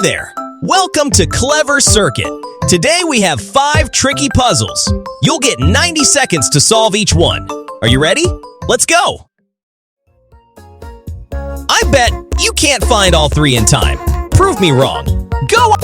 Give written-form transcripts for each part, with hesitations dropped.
there! Welcome to Clever Circuit. Today we have 5 tricky puzzles. You'll get 90 seconds to solve each one. Are you ready? Let's go! I bet you can't find all 3 in time. Prove me wrong. Go!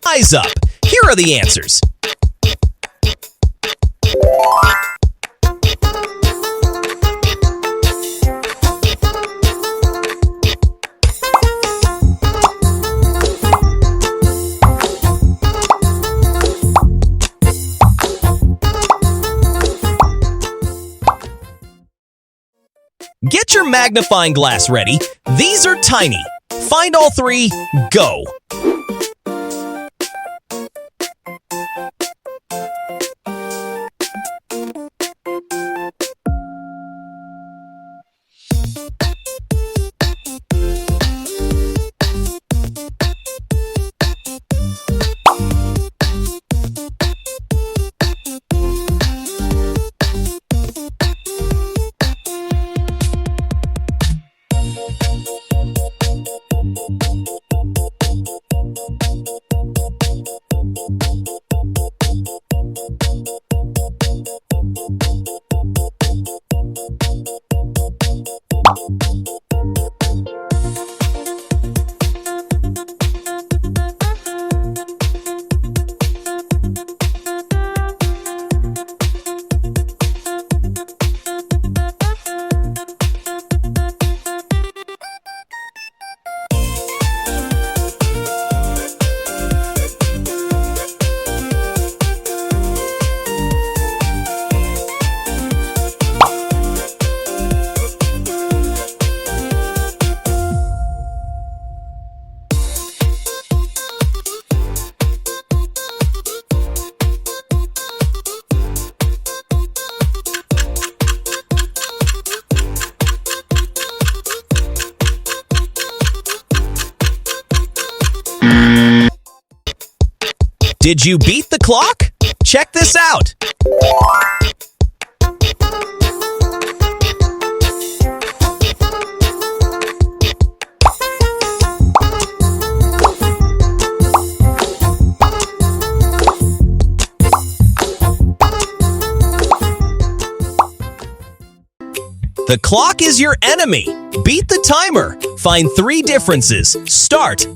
Eyes up. Here are the answers. Get your magnifying glass ready. These are tiny. Find all 3. Go. Did you beat the clock? Check this out. The clock is your enemy. Beat the timer. Find 3 differences. Start.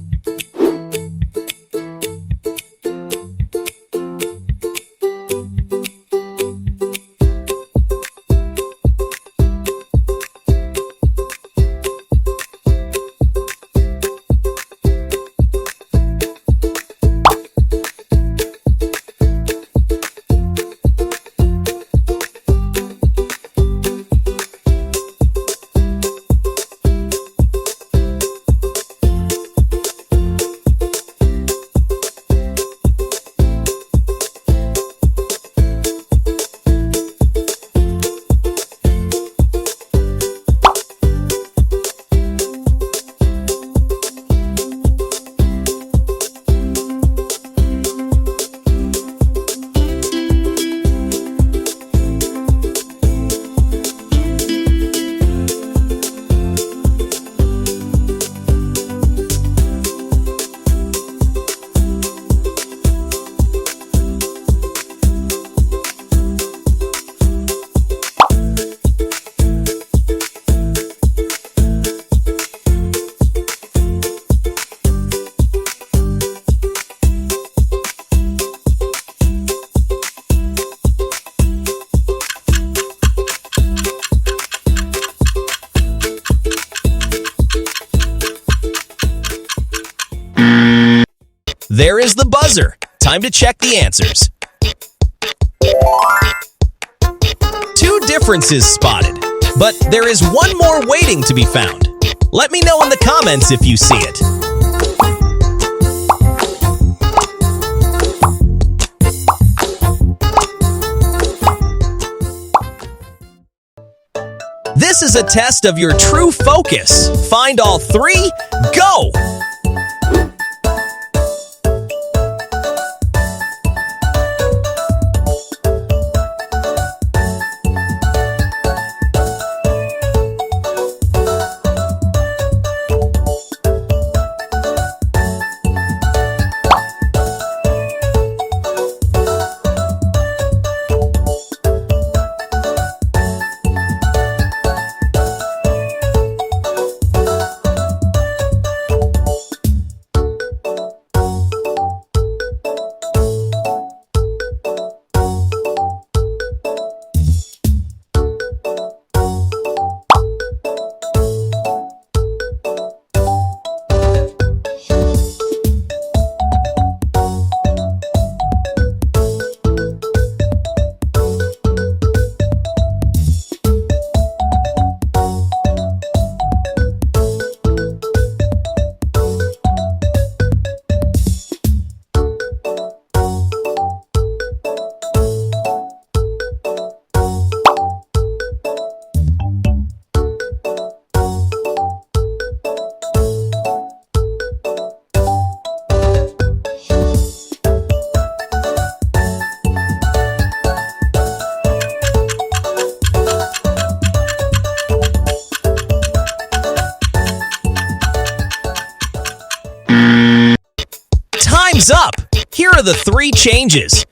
There is the buzzer. Time to check the answers. 2 differences spotted, but there is one more waiting to be found. Let me know in the comments if you see it. This is a test of your true focus. Find all 3. Go! Time's up! Here are the 3 changes.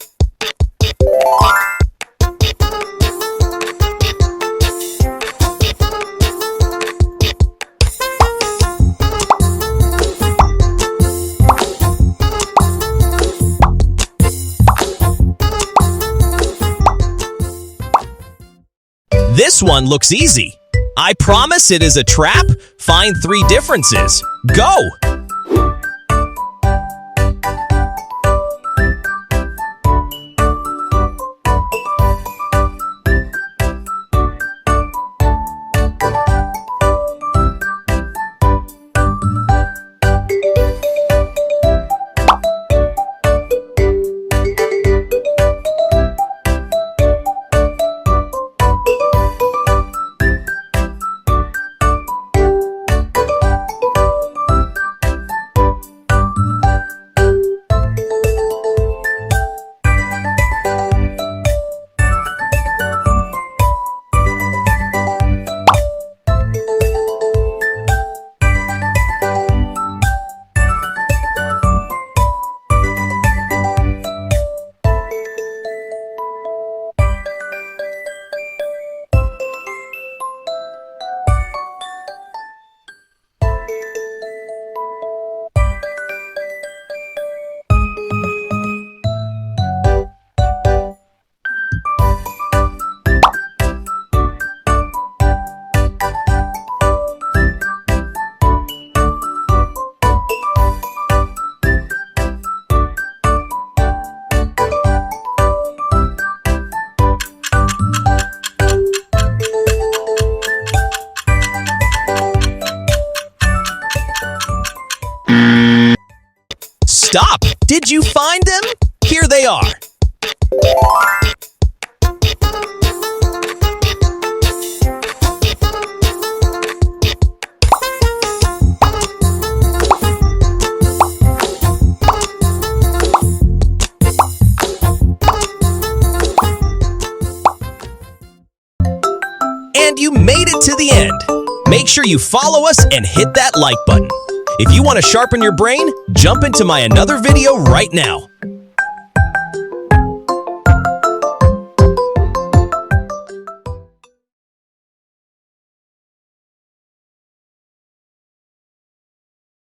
This one looks easy. I promise it is a trap. Find 3 differences. Go! Stop! Did you find them? Here they are. And you made it to the end. Make sure you follow us and hit that like button. If you want to sharpen your brain, jump into my another video right now.